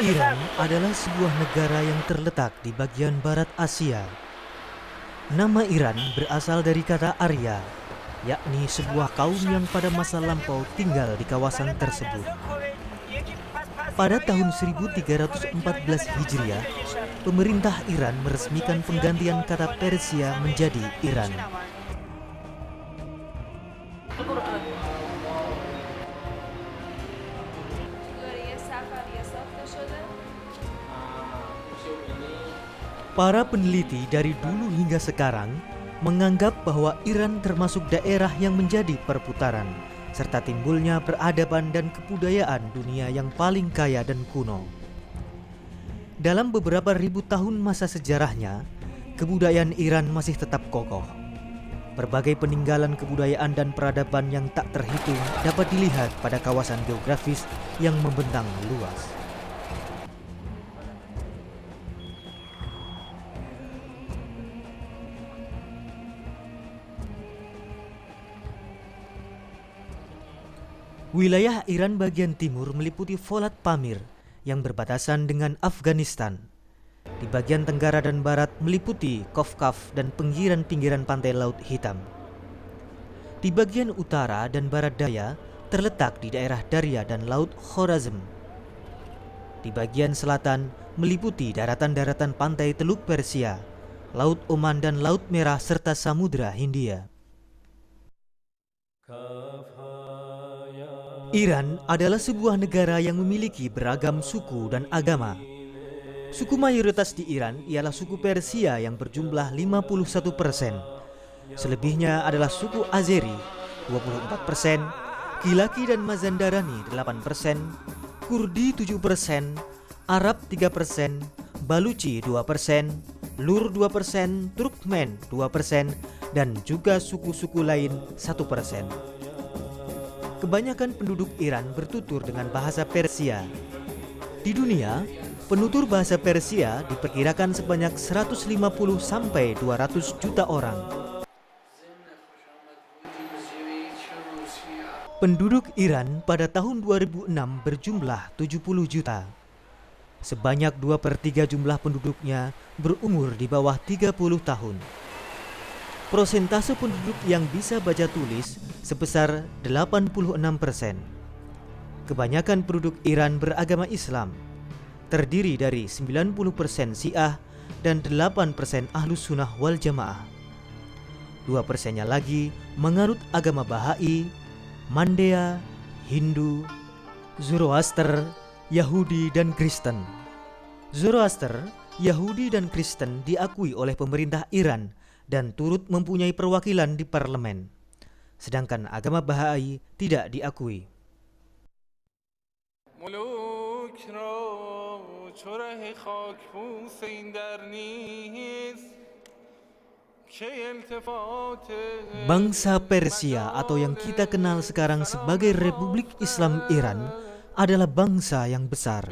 Iran adalah sebuah negara yang terletak di bagian barat Asia. Nama Iran berasal dari kata Arya, yakni sebuah kaum yang pada masa lampau tinggal di kawasan tersebut. Pada tahun 1314 Hijriah, pemerintah Iran meresmikan penggantian kata Persia menjadi Iran. Para peneliti dari dulu hingga sekarang menganggap bahwa Iran termasuk daerah yang menjadi perputaran, serta timbulnya peradaban dan kebudayaan dunia yang paling kaya dan kuno. Dalam beberapa ribu tahun masa sejarahnya, kebudayaan Iran masih tetap kokoh. Berbagai peninggalan kebudayaan dan peradaban yang tak terhitung dapat dilihat pada kawasan geografis yang membentang luas. Wilayah Iran bagian timur meliputi Folat Pamir yang berbatasan dengan Afghanistan. Di bagian tenggara dan barat meliputi Kofkaf dan pinggiran-pinggiran pantai Laut Hitam. Di bagian utara dan barat daya terletak di daerah Darya dan Laut Khorazm. Di bagian selatan meliputi daratan-daratan pantai Teluk Persia, Laut Oman dan Laut Merah serta Samudra Hindia. Iran adalah sebuah negara yang memiliki beragam suku dan agama. Suku mayoritas di Iran ialah suku Persia yang berjumlah 51%. Selebihnya adalah suku Azeri 24%, Gilaki dan Mazandarani 8%, Kurdi 7%, Arab 3%, Baluchi 2%, Lur 2%, Turkmen 2%, dan juga suku-suku lain 1%. Kebanyakan penduduk Iran bertutur dengan bahasa Persia. Di dunia, penutur bahasa Persia diperkirakan sebanyak 150 sampai 200 juta orang. Penduduk Iran pada tahun 2006 berjumlah 70 juta. Sebanyak 2/3 jumlah penduduknya berumur di bawah 30 tahun. Prosentase penduduk yang bisa baca tulis sebesar 86%. Kebanyakan penduduk Iran beragama Islam, terdiri dari 90% Syiah dan 8% Ahlus Sunnah wal Jamaah. 2%-nya lagi menganut agama Bahai, Mandea, Hindu, Zoroaster, Yahudi, dan Kristen. Zoroaster, Yahudi, dan Kristen diakui oleh pemerintah Iran dan turut mempunyai perwakilan di parlemen, sedangkan agama Bahai tidak diakui. Bangsa Persia atau yang kita kenal sekarang sebagai Republik Islam Iran adalah bangsa yang besar.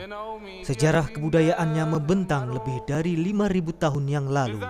Sejarah kebudayaannya membentang lebih dari 5.000 tahun yang lalu.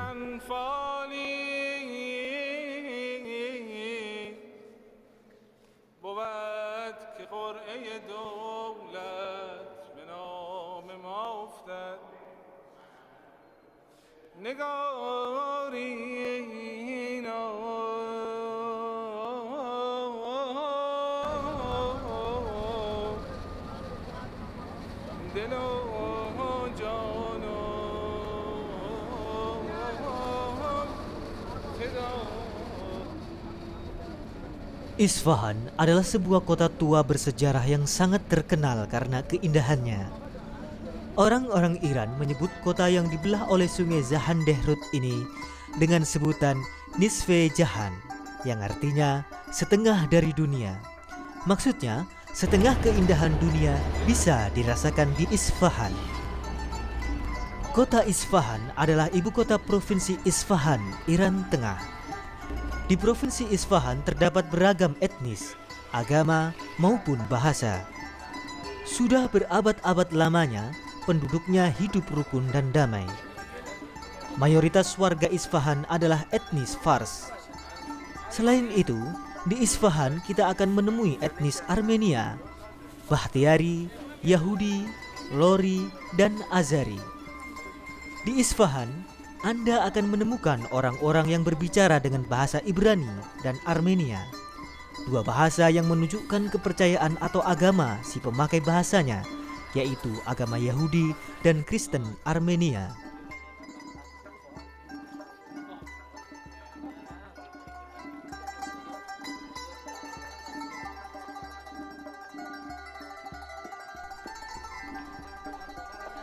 Isfahan adalah sebuah kota tua bersejarah yang sangat terkenal karena keindahannya. Orang-orang Iran menyebut kota yang dibelah oleh sungai Zahandehrut ini dengan sebutan Nisfe Jahan, yang artinya setengah dari dunia. Maksudnya, setengah keindahan dunia bisa dirasakan di Isfahan. Kota Isfahan adalah ibu kota provinsi Isfahan, Iran Tengah. Di provinsi Isfahan terdapat beragam etnis, agama, maupun bahasa. Sudah berabad-abad lamanya, penduduknya hidup rukun dan damai. Mayoritas warga Isfahan adalah etnis Fars. Selain itu, di Isfahan kita akan menemui etnis Armenia, Bakhtiari, Yahudi, Lori, dan Azari. Di Isfahan, Anda akan menemukan orang-orang yang berbicara dengan bahasa Ibrani dan Armenia, dua bahasa yang menunjukkan kepercayaan atau agama si pemakai bahasanya, yaitu agama Yahudi dan Kristen Armenia.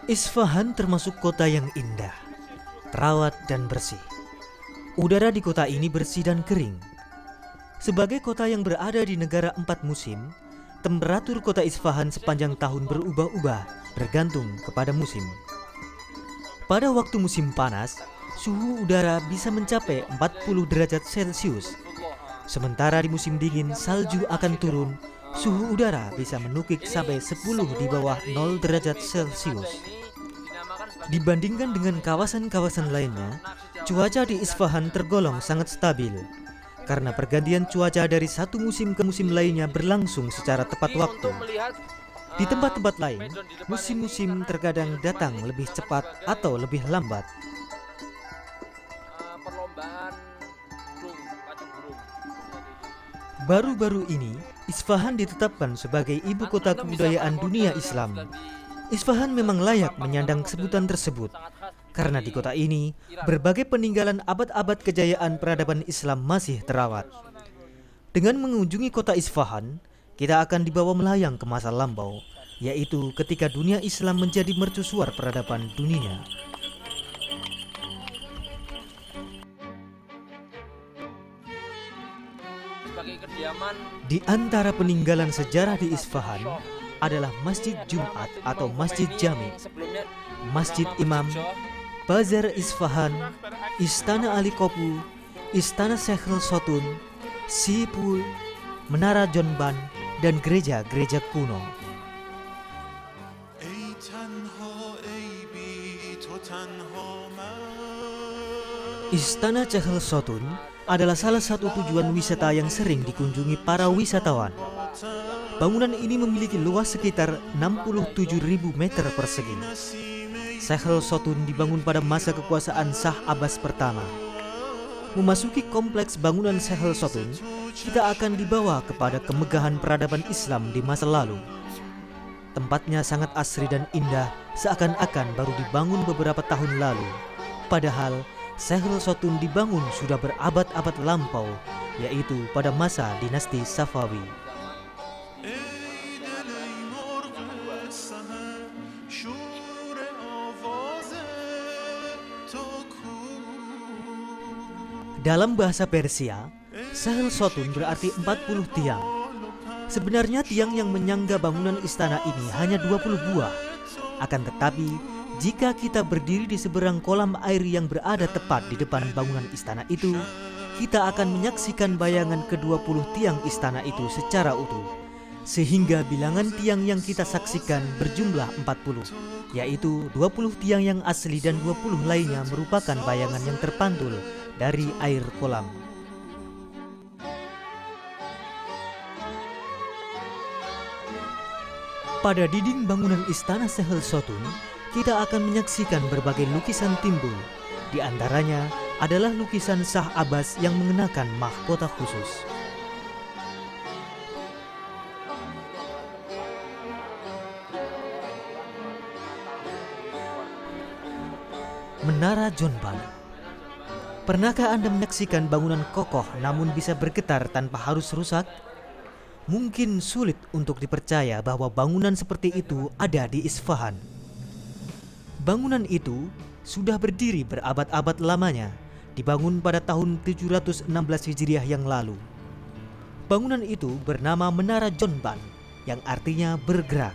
Isfahan termasuk kota yang indah, terawat dan bersih. Udara di kota ini bersih dan kering. Sebagai kota yang berada di negara 4 musim, temperatur kota Isfahan sepanjang tahun berubah-ubah bergantung kepada musim. Pada waktu musim panas, suhu udara bisa mencapai 40 derajat Celcius. Sementara di musim dingin salju akan turun, suhu udara bisa menukik sampai 10 di bawah 0 derajat Celcius. Dibandingkan dengan kawasan-kawasan lainnya, cuaca di Isfahan tergolong sangat stabil karena pergantian cuaca dari satu musim ke musim lainnya berlangsung secara tepat waktu. Di tempat-tempat lain, musim-musim terkadang datang lebih cepat atau lebih lambat. Baru-baru ini, Isfahan ditetapkan sebagai ibu kota kebudayaan dunia Islam. Isfahan memang layak menyandang sebutan tersebut karena di kota ini berbagai peninggalan abad-abad kejayaan peradaban Islam masih terawat. Dengan mengunjungi kota Isfahan, kita akan dibawa melayang ke masa lampau, yaitu ketika dunia Islam menjadi mercusuar peradaban dunia. Di antara peninggalan sejarah di Isfahan adalah Masjid Jumat atau Masjid Jami, Masjid Imam, Bazar Isfahan, Istana Ali Kopu, Istana Shekhel Sotun, Sipul, Menara Jonban, dan gereja-gereja kuno. Istana Shekhel Sotun adalah salah satu tujuan wisata yang sering dikunjungi para wisatawan. Bangunan ini memiliki luas sekitar 67.000 meter persegi. Shekhel Sotun dibangun pada masa kekuasaan Shah Abbas pertama. Memasuki kompleks bangunan Shekhel Sotun, kita akan dibawa kepada kemegahan peradaban Islam di masa lalu. Tempatnya sangat asri dan indah, seakan-akan baru dibangun beberapa tahun lalu. Padahal Shekhel Sotun dibangun sudah berabad-abad lampau, yaitu pada masa dinasti Safawi. Dalam bahasa Persia, Shekhel Sotun berarti 40 tiang. Sebenarnya tiang yang menyangga bangunan istana ini hanya 20 buah. Akan tetapi, jika kita berdiri di seberang kolam air yang berada tepat di depan bangunan istana itu, kita akan menyaksikan bayangan ke-20 tiang istana itu secara utuh. Sehingga bilangan tiang yang kita saksikan berjumlah 40, yaitu 20 tiang yang asli dan 20 lainnya merupakan bayangan yang terpantul dari air kolam. Pada dinding bangunan istana Shekhel Sotun, kita akan menyaksikan berbagai lukisan timbul. Di antaranya adalah lukisan Shah Abbas yang mengenakan mahkota khusus. Menara Jonban. Pernahkah Anda menyaksikan bangunan kokoh namun bisa bergetar tanpa harus rusak? Mungkin sulit untuk dipercaya bahwa bangunan seperti itu ada di Isfahan. Bangunan itu sudah berdiri berabad-abad lamanya, dibangun pada tahun 716 Hijriah yang lalu. Bangunan itu bernama Menara Jonban, yang artinya bergerak.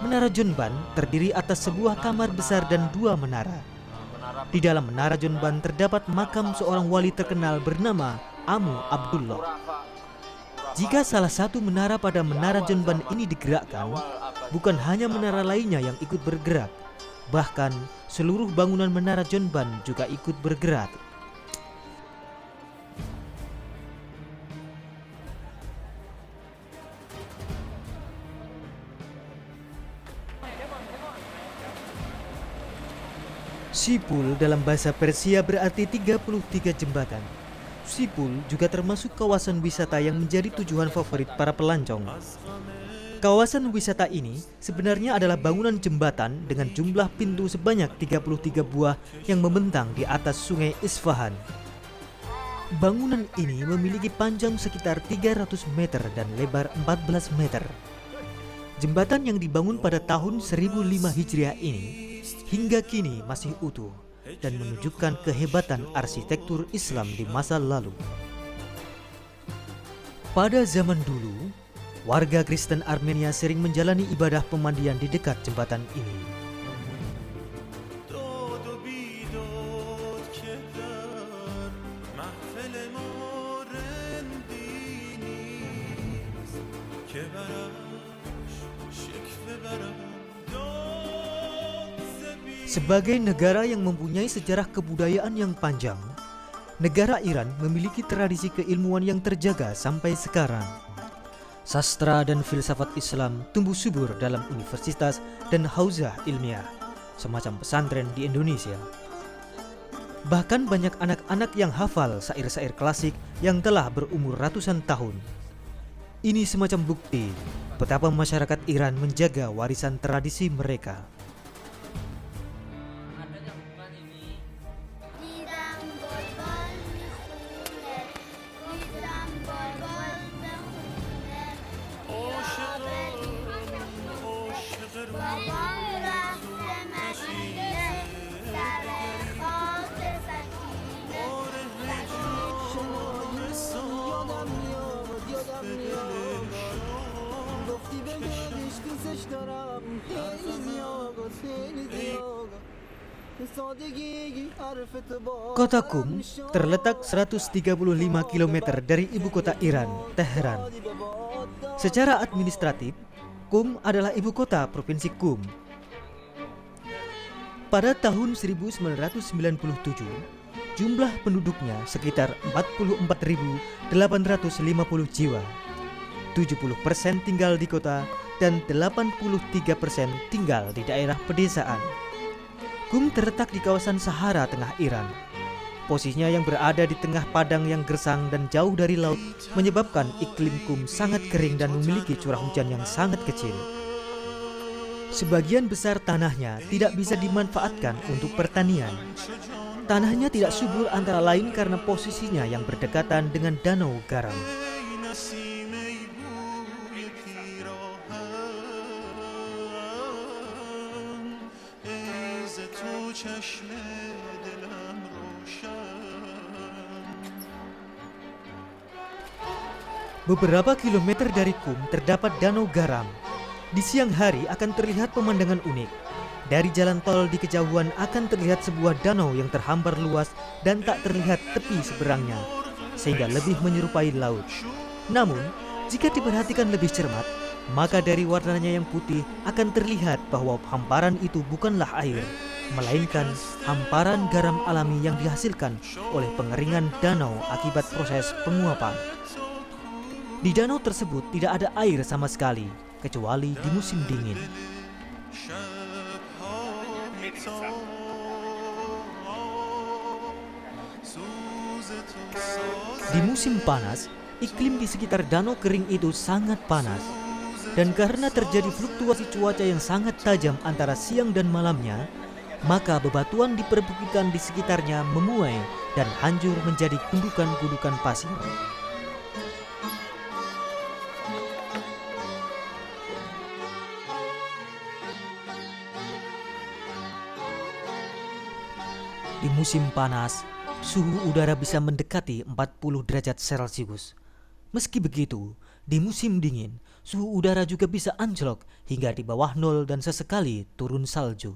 Menara Jonban terdiri atas sebuah kamar besar dan 2 menara. Di dalam Menara Jonban terdapat makam seorang wali terkenal bernama Amu Abdullah. Jika salah satu menara pada Menara Jonban ini digerakkan, bukan hanya menara lainnya yang ikut bergerak, bahkan seluruh bangunan Menara Jonban juga ikut bergerak. Sipul dalam bahasa Persia berarti 33 jembatan. Sipul juga termasuk kawasan wisata yang menjadi tujuan favorit para pelancong. Kawasan wisata ini sebenarnya adalah bangunan jembatan dengan jumlah pintu sebanyak 33 buah yang membentang di atas sungai Isfahan. Bangunan ini memiliki panjang sekitar 300 meter dan lebar 14 meter. Jembatan yang dibangun pada tahun 1005 Hijriah ini hingga kini masih utuh dan menunjukkan kehebatan arsitektur Islam di masa lalu. Pada zaman dulu, warga Kristen Armenia sering menjalani ibadah pemandian di dekat jembatan ini. Sebagai negara yang mempunyai sejarah kebudayaan yang panjang, negara Iran memiliki tradisi keilmuan yang terjaga sampai sekarang. Sastra dan filsafat Islam tumbuh subur dalam universitas dan hauzah ilmiah, semacam pesantren di Indonesia. Bahkan banyak anak-anak yang hafal syair-syair klasik yang telah berumur ratusan tahun. Ini semacam bukti betapa masyarakat Iran menjaga warisan tradisi mereka. Kota Qum terletak 135 km dari ibu kota Iran, Teheran. Secara administratif, Qum adalah ibu kota Provinsi Qum. Pada tahun 1997, jumlah penduduknya sekitar 44.850 jiwa. 70% tinggal di kota dan 83% tinggal di daerah pedesaan. Qum terletak di kawasan Sahara Tengah Iran. Posisinya yang berada di tengah padang yang gersang dan jauh dari laut menyebabkan iklim Qum sangat kering dan memiliki curah hujan yang sangat kecil. Sebagian besar tanahnya tidak bisa dimanfaatkan untuk pertanian. Tanahnya tidak subur antara lain karena posisinya yang berdekatan dengan Danau Garam. Beberapa kilometer dari Qum terdapat Danau Garam. Di siang hari akan terlihat pemandangan unik. Dari jalan tol di kejauhan akan terlihat sebuah danau yang terhampar luas dan tak terlihat tepi seberangnya, sehingga lebih menyerupai laut. Namun, jika diperhatikan lebih cermat, maka dari warnanya yang putih akan terlihat bahwa hamparan itu bukanlah air, melainkan hamparan garam alami yang dihasilkan oleh pengeringan danau akibat proses penguapan. Di danau tersebut tidak ada air sama sekali, kecuali di musim dingin. Di musim panas, iklim di sekitar danau kering itu sangat panas. Dan karena terjadi fluktuasi cuaca yang sangat tajam antara siang dan malamnya, maka bebatuan di perbukitan di sekitarnya memuai dan hancur menjadi gundukan-gundukan pasir. Di musim panas, suhu udara bisa mendekati 40 derajat Celcius. Meski begitu, di musim dingin, suhu udara juga bisa anjlok hingga di bawah nol dan sesekali turun salju.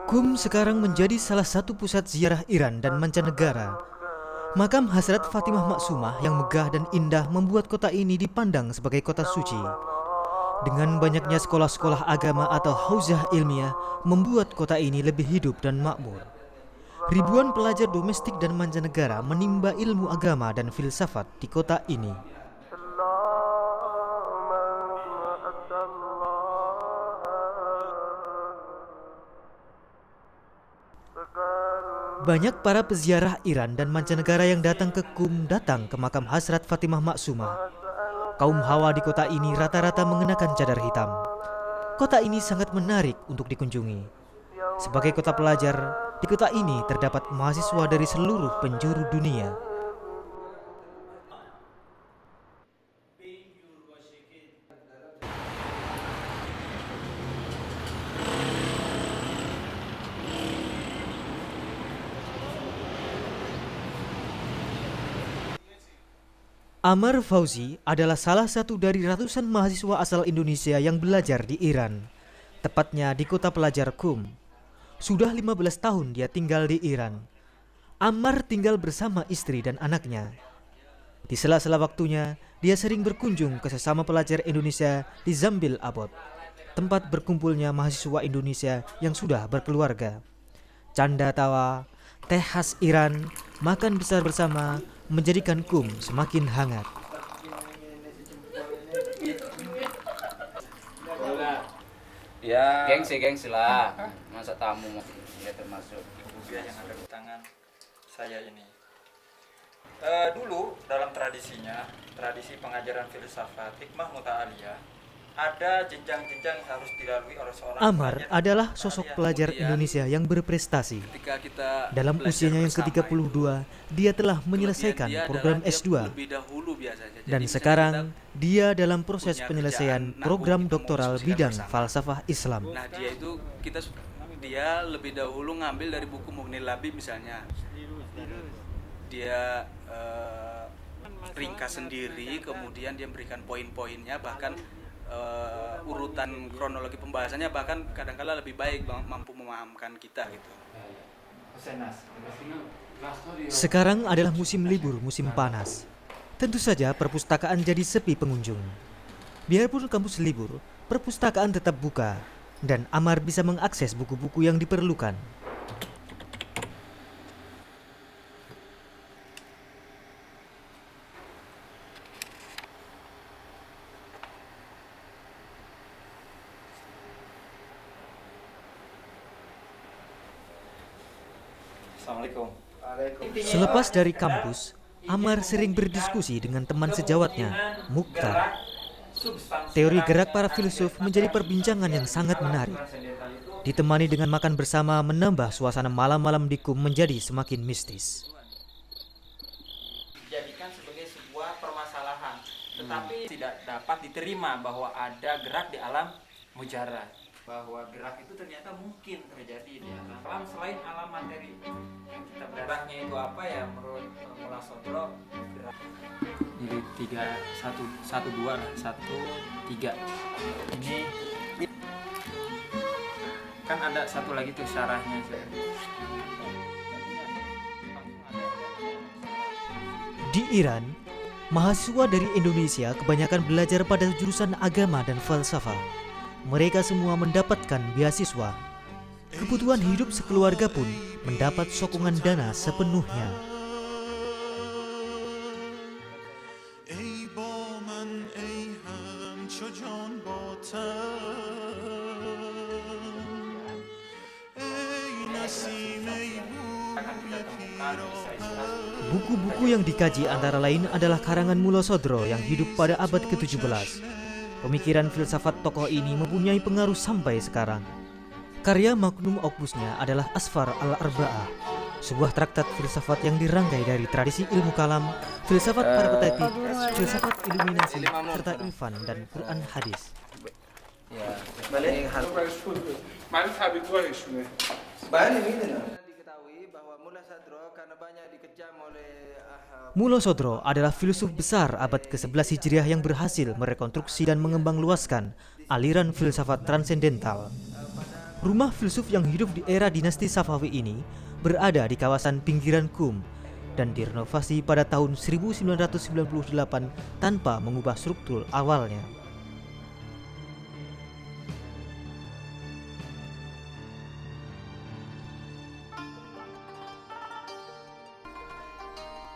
Qum sekarang menjadi salah satu pusat ziarah Iran dan mancanegara. Makam Hazrat Fatimah Maksumah yang megah dan indah membuat kota ini dipandang sebagai kota suci. Dengan banyaknya sekolah-sekolah agama atau hauzah ilmiah membuat kota ini lebih hidup dan makmur. Ribuan pelajar domestik dan mancanegara menimba ilmu agama dan filsafat di kota ini. Banyak para peziarah Iran dan mancanegara yang datang ke Qum datang ke makam Hazrat Fatimah Maksumah. Kaum Hawa di kota ini rata-rata mengenakan cadar hitam. Kota ini sangat menarik untuk dikunjungi. Sebagai kota pelajar, di kota ini terdapat mahasiswa dari seluruh penjuru dunia. Amar Fauzi adalah salah satu dari ratusan mahasiswa asal Indonesia yang belajar di Iran, tepatnya di kota pelajar Qum. Sudah 15 tahun dia tinggal di Iran. Ammar tinggal bersama istri dan anaknya. Di sela-sela waktunya, dia sering berkunjung ke sesama pelajar Indonesia di Zambil Abad, tempat berkumpulnya mahasiswa Indonesia yang sudah berkeluarga. Canda tawa, teh khas Iran, makan besar bersama menjadikan Qum semakin hangat. Ya, gengsi lah. Masa tamu ya termasuk buku yang ada di tangan saya ini. Dulu dalam tradisi pengajaran filsafat hikmah muta'aliyah, ada jenjang-jenjang yang harus dilalui oleh seorang Ammar pelajar adalah Aliyah. sosok pelajar Indonesia yang berprestasi. ketika kita Dalam usianya yang ke-32, dia telah menyelesaikan program S2. Dan sekarang, dia dalam proses penyelesaian program doktoral bidang falsafah Islam. Nah, dia lebih dahulu ngambil dari buku Mughnil Labib misalnya. Dia ringkas sendiri, kemudian dia berikan poin-poinnya, bahkan urutan kronologi pembahasannya bahkan kadang-kala lebih baik, mampu memahamkan kita gitu. Sekarang adalah musim libur, musim panas. Tentu saja perpustakaan jadi sepi pengunjung. Biarpun kampus libur, perpustakaan tetap buka dan Ammar bisa mengakses buku-buku yang diperlukan. Assalamualaikum. Selepas dari kampus, Ammar sering berdiskusi dengan teman sejawatnya, Mukhtar. Teori gerak para filsuf menjadi perbincangan yang sangat menarik. Ditemani dengan makan bersama menambah suasana malam-malam di Qum menjadi semakin mistis. Dijadikan sebagai sebuah permasalahan, tetapi tidak dapat diterima bahwa ada gerak di alam mujarrad. Bahwa gerak itu ternyata mungkin terjadi di alam selain alam materi. Yang kita geraknya itu apa ya menurut Mullah Sodro, gerak. Jadi 3 1 2 1 3. Ini kan ada satu lagi tuh syarahnya. Di Iran, mahasiswa dari Indonesia kebanyakan belajar pada jurusan agama dan falsafah. Mereka semua mendapatkan beasiswa. Kebutuhan hidup sekeluarga pun mendapat sokongan dana sepenuhnya. Buku-buku yang dikaji antara lain adalah karangan Mullah Sodro yang hidup pada abad ke-17. Pemikiran filsafat tokoh ini mempunyai pengaruh sampai sekarang. Karya magnum opusnya adalah Asfar al-Arba'ah, sebuah traktat filsafat yang dirangkai dari tradisi ilmu kalam, filsafat parapatetik, filsafat iluminasi, serta irfan dan Quran hadis. Ya, balik diketahui bahwa Mullah Sodro karena banyak dikejam oleh Mullah Sodro adalah filsuf besar abad ke-11 Hijriah yang berhasil merekonstruksi dan mengembang luaskan aliran filsafat transendental. Rumah filsuf yang hidup di era dinasti Safawi ini berada di kawasan pinggiran Qum dan direnovasi pada tahun 1998 tanpa mengubah struktur awalnya.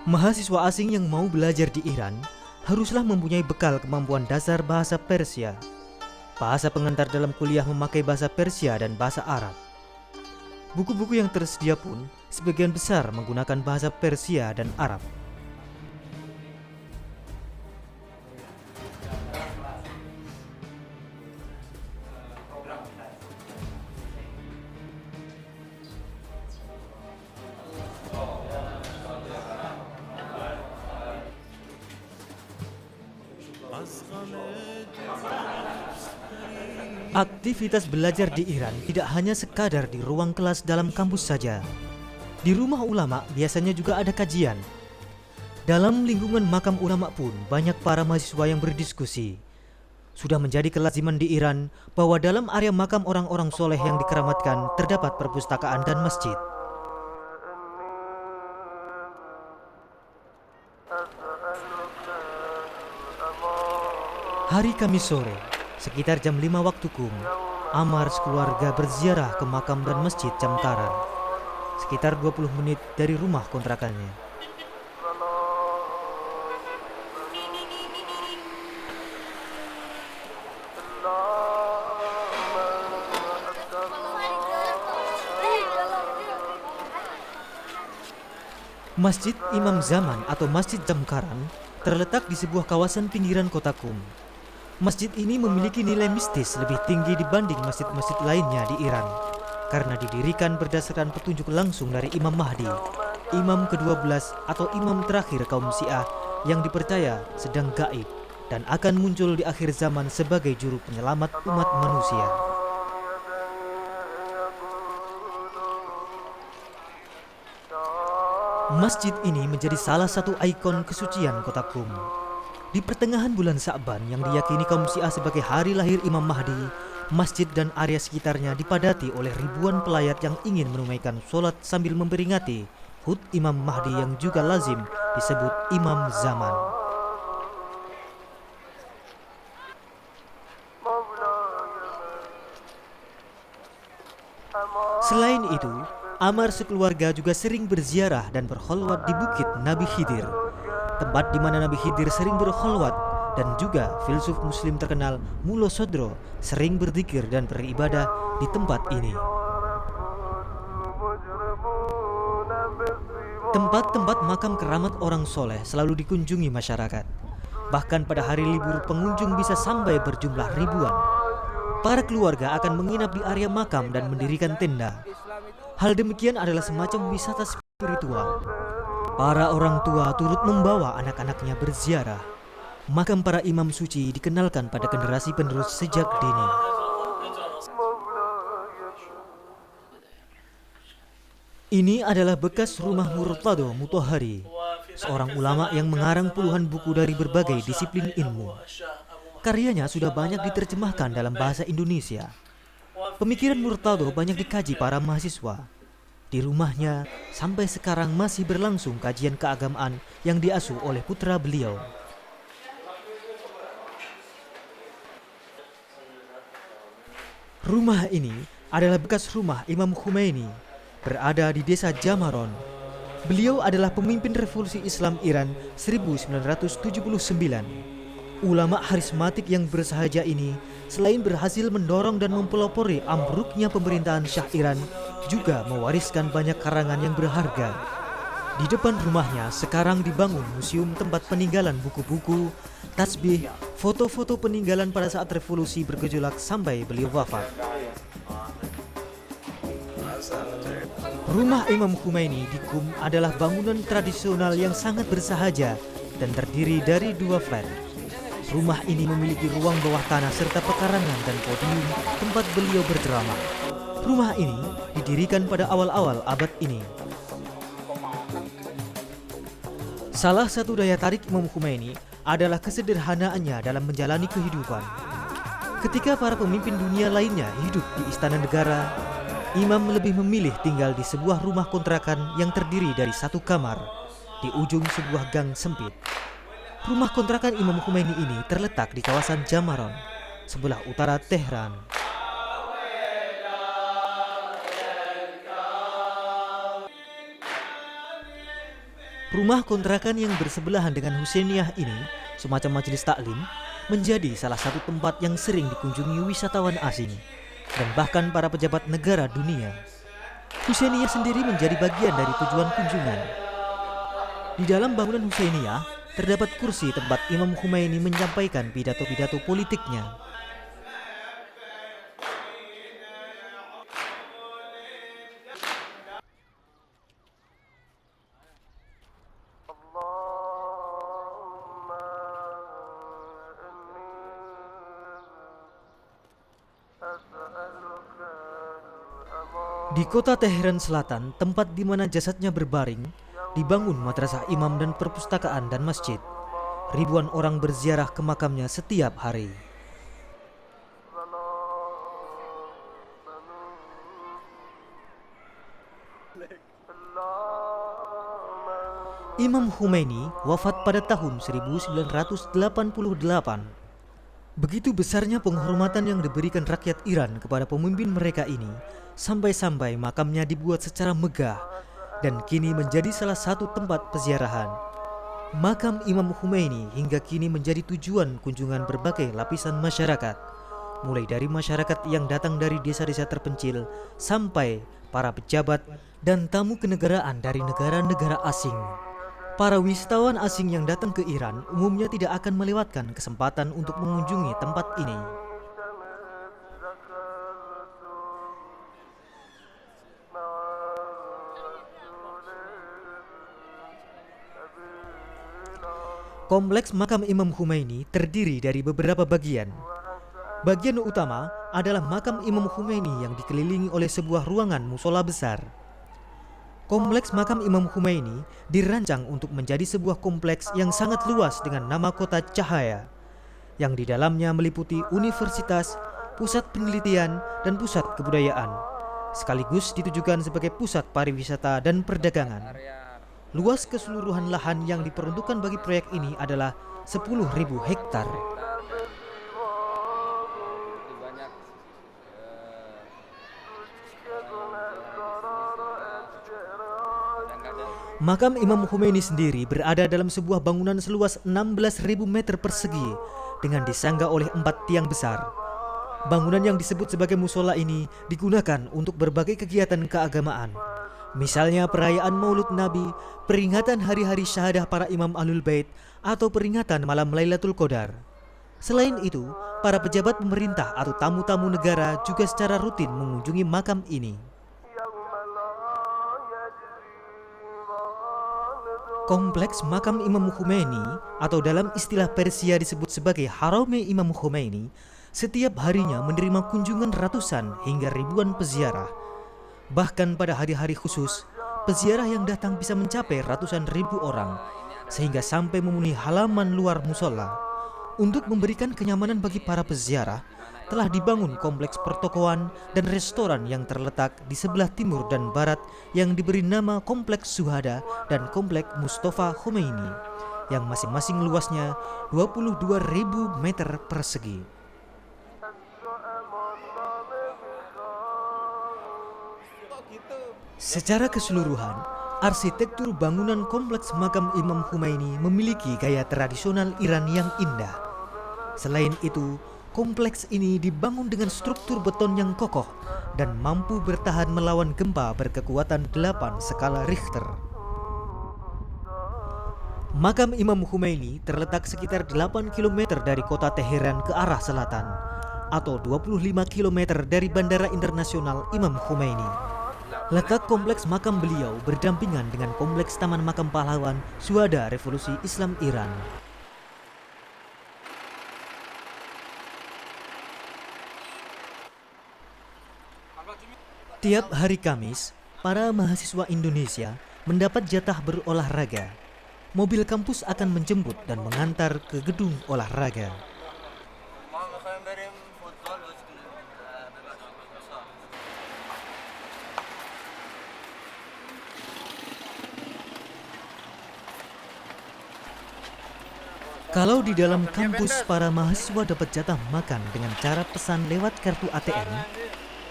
Mahasiswa asing yang mau belajar di Iran haruslah mempunyai bekal kemampuan dasar bahasa Persia. Bahasa pengantar dalam kuliah memakai bahasa Persia dan bahasa Arab. Buku-buku yang tersedia pun sebagian besar menggunakan bahasa Persia dan Arab. Aktivitas belajar di Iran tidak hanya sekadar di ruang kelas dalam kampus saja. Di rumah ulama biasanya juga ada kajian. Dalam lingkungan makam ulama pun banyak para mahasiswa yang berdiskusi. Sudah menjadi kelaziman di Iran bahwa dalam area makam orang-orang soleh yang dikeramatkan terdapat perpustakaan dan masjid. Hari Kamis sore, sekitar jam 5 waktu KUM, Amar sekeluarga berziarah ke makam dan masjid Jamkaran, sekitar 20 menit dari rumah kontrakannya. Masjid Imam Zaman atau Masjid Jamkaran terletak di sebuah kawasan pinggiran kota KUM. Masjid ini memiliki nilai mistis lebih tinggi dibanding masjid-masjid lainnya di Iran karena didirikan berdasarkan petunjuk langsung dari Imam Mahdi, imam ke-12 atau imam terakhir kaum Syiah yang dipercaya sedang gaib dan akan muncul di akhir zaman sebagai juru penyelamat umat manusia. Masjid ini menjadi salah satu ikon kesucian kota KUM. Di pertengahan bulan Sa'ban yang diyakini kaum Syiah sebagai hari lahir Imam Mahdi, masjid dan area sekitarnya dipadati oleh ribuan pelayat yang ingin menunaikan sholat sambil memperingati HUT Imam Mahdi yang juga lazim disebut Imam Zaman. Selain itu, Amar sekeluarga juga sering berziarah dan berkholwat di Bukit Nabi Khidir, tempat di mana Nabi Khidir sering berkholwat, dan juga filsuf muslim terkenal Mulla Sadro sering berzikir dan beribadah di tempat ini. Tempat-tempat makam keramat orang soleh selalu dikunjungi masyarakat. Bahkan pada hari libur pengunjung bisa sampai berjumlah ribuan. Para keluarga akan menginap di area makam dan mendirikan tenda. Hal demikian adalah semacam wisata spiritual. Para orang tua turut membawa anak-anaknya berziarah. Makam para imam suci dikenalkan pada generasi penerus sejak dini. Ini adalah bekas rumah Murtado Mutahhari, seorang ulama yang mengarang puluhan buku dari berbagai disiplin ilmu. Karyanya sudah banyak diterjemahkan dalam bahasa Indonesia. Pemikiran Murtado banyak dikaji para mahasiswa. Di rumahnya, sampai sekarang masih berlangsung kajian keagamaan yang diasuh oleh putra beliau. Rumah ini adalah bekas rumah Imam Khomeini, berada di desa Jamaron. Beliau adalah pemimpin revolusi Islam Iran 1979. Ulama harismatik yang bersahaja ini selain berhasil mendorong dan mempelopori ambruknya pemerintahan Syah Iran, juga mewariskan banyak karangan yang berharga. Di depan rumahnya sekarang dibangun museum tempat peninggalan buku-buku, tasbih, foto-foto peninggalan pada saat revolusi bergejolak sampai beliau wafat. Rumah Imam Khomeini di KUM adalah bangunan tradisional yang sangat bersahaja dan terdiri dari 2 flat. Rumah ini memiliki ruang bawah tanah serta pekarangan dan podium tempat beliau berceramah. Rumah ini didirikan pada awal-awal abad ini. Salah satu daya tarik Imam Khomeini adalah kesederhanaannya dalam menjalani kehidupan. Ketika para pemimpin dunia lainnya hidup di istana negara, Imam lebih memilih tinggal di sebuah rumah kontrakan yang terdiri dari 1 kamar di ujung sebuah gang sempit. Rumah kontrakan Imam Khomeini ini terletak di kawasan Jamaron, sebelah utara Tehran. Rumah kontrakan yang bersebelahan dengan Husainiyah ini, semacam majelis taklim, menjadi salah satu tempat yang sering dikunjungi wisatawan asing dan bahkan para pejabat negara dunia. Husainiyah sendiri menjadi bagian dari tujuan kunjungan. Di dalam bangunan Husainiyah terdapat kursi tempat Imam Khomeini menyampaikan pidato-pidato politiknya. Di kota Teheran Selatan, tempat di mana jasadnya berbaring, dibangun madrasah imam dan perpustakaan dan masjid. Ribuan orang berziarah ke makamnya setiap hari. Imam Khomeini wafat pada tahun 1988. Begitu besarnya penghormatan yang diberikan rakyat Iran kepada pemimpin mereka ini, sampai-sampai makamnya dibuat secara megah dan kini menjadi salah satu tempat peziarahan. Makam Imam Khomeini hingga kini menjadi tujuan kunjungan berbagai lapisan masyarakat, mulai dari masyarakat yang datang dari desa-desa terpencil sampai para pejabat dan tamu kenegaraan dari negara-negara asing. Para wisatawan asing yang datang ke Iran umumnya tidak akan melewatkan kesempatan untuk mengunjungi tempat ini. Kompleks makam Imam Khomeini terdiri dari beberapa bagian. Bagian utama adalah makam Imam Khomeini yang dikelilingi oleh sebuah ruangan musola besar. Kompleks makam Imam Khomeini dirancang untuk menjadi sebuah kompleks yang sangat luas dengan nama Kota Cahaya, yang di dalamnya meliputi universitas, pusat penelitian, dan pusat kebudayaan, sekaligus ditujukan sebagai pusat pariwisata dan perdagangan. Luas keseluruhan lahan yang diperuntukkan bagi proyek ini adalah 10.000 hektar. Makam Imam Khomeini sendiri berada dalam sebuah bangunan seluas 16.000 meter persegi dengan disangga oleh 4 tiang besar. Bangunan yang disebut sebagai musola ini digunakan untuk berbagai kegiatan keagamaan. Misalnya perayaan Maulud Nabi, peringatan hari-hari syahadah para imam Ahlul Bait, atau peringatan malam Lailatul Qadar. Selain itu, para pejabat pemerintah atau tamu-tamu negara juga secara rutin mengunjungi makam ini. Kompleks makam Imam Khomeini atau dalam istilah Persia disebut sebagai Harame Imam Khomeini setiap harinya menerima kunjungan ratusan hingga ribuan peziarah. Bahkan pada hari-hari khusus, peziarah yang datang bisa mencapai ratusan ribu orang sehingga sampai memenuhi halaman luar musola. Untuk memberikan kenyamanan bagi para peziarah, telah dibangun kompleks pertokoan dan restoran yang terletak di sebelah timur dan barat yang diberi nama Kompleks Syuhada dan Kompleks Mustafa Khomeini yang masing-masing luasnya 22.000 meter persegi. Secara keseluruhan, arsitektur bangunan kompleks makam Imam Khomeini memiliki gaya tradisional Iran yang indah. Selain itu, kompleks ini dibangun dengan struktur beton yang kokoh dan mampu bertahan melawan gempa berkekuatan 8 skala Richter. Makam Imam Khomeini terletak sekitar 8 km dari kota Teheran ke arah selatan, atau 25 km dari Bandara Internasional Imam Khomeini. Letak kompleks makam beliau berdampingan dengan kompleks Taman Makam Pahlawan Syuhada Revolusi Islam Iran. Tiap hari Kamis, para mahasiswa Indonesia mendapat jatah berolahraga. Mobil kampus akan menjemput dan mengantar ke gedung olahraga. Kalau di dalam kampus para mahasiswa dapat jatah makan dengan cara pesan lewat kartu ATM,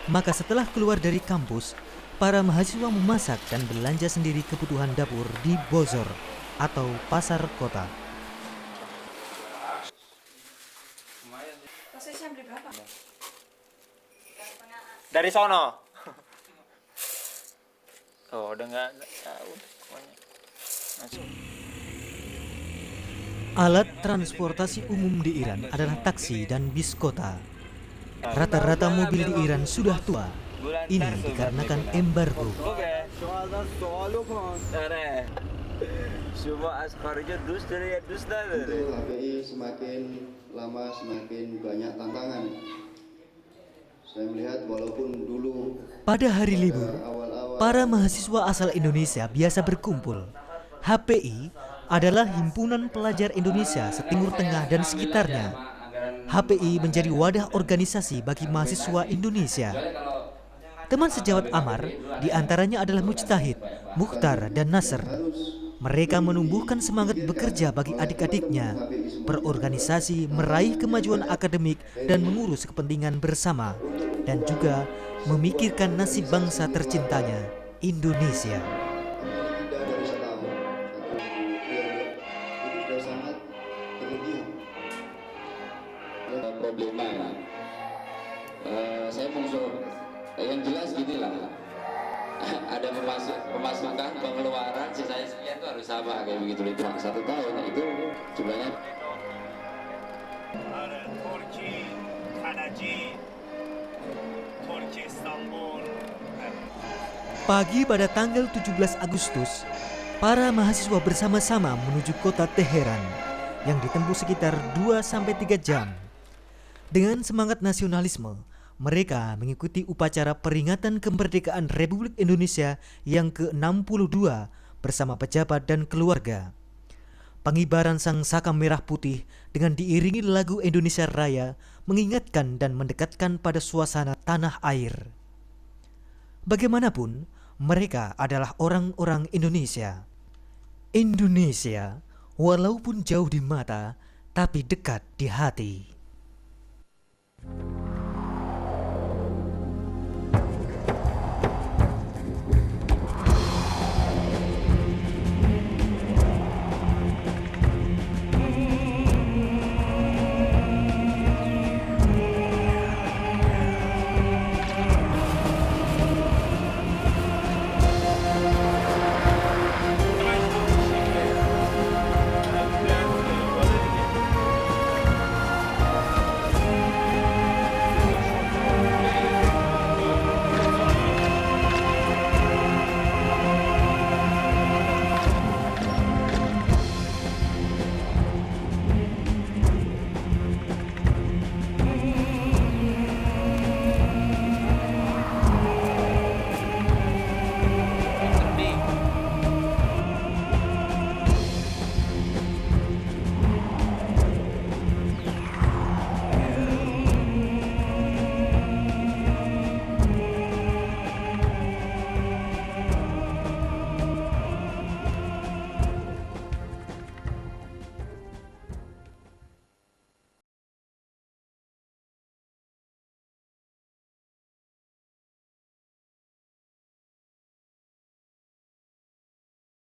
maka setelah keluar dari kampus, para mahasiswa memasak dan belanja sendiri kebutuhan dapur di Bozor atau pasar kota. Prosesnya beli berapa? Dari sono. Oh, udah nggak tahu. Masuk. Alat transportasi umum di Iran adalah taksi dan bis kota. Rata-rata mobil di Iran sudah tua. Ini dikarenakan embargo. Untuk HPI semakin lama semakin banyak tantangan. Saya melihat walaupun dulu Pada hari libur, awal-awal para mahasiswa asal Indonesia biasa berkumpul. HPI adalah Himpunan Pelajar Indonesia Setimur Tengah dan sekitarnya. HPI menjadi wadah organisasi bagi mahasiswa Indonesia. Teman sejawat Amar diantaranya adalah Mujtahid, Mukhtar, dan Nasr. Mereka menumbuhkan semangat bekerja bagi adik-adiknya, berorganisasi, meraih kemajuan akademik, dan mengurus kepentingan bersama, dan juga memikirkan nasib bangsa tercintanya, Indonesia. tidak dari setahun satu periode itu sudah sangat berlebihan. Problema ya. Saya mengusul yang jelas gini lah. Ada pemasukan pengeluaran sisanya sekian itu harus sama kayak begitu. Itu 1 tahun itu jumlahnya. Pagi pada tanggal 17 Agustus, para mahasiswa bersama-sama menuju kota Teheran yang ditempuh sekitar 2-3 jam. Dengan semangat nasionalisme, mereka mengikuti upacara peringatan kemerdekaan Republik Indonesia yang ke-62 bersama pejabat dan keluarga. Pengibaran sang saka merah putih dengan diiringi lagu Indonesia Raya mengingatkan dan mendekatkan pada suasana tanah air. Bagaimanapun, mereka adalah orang-orang Indonesia. Indonesia, walaupun jauh di mata, tapi dekat di hati.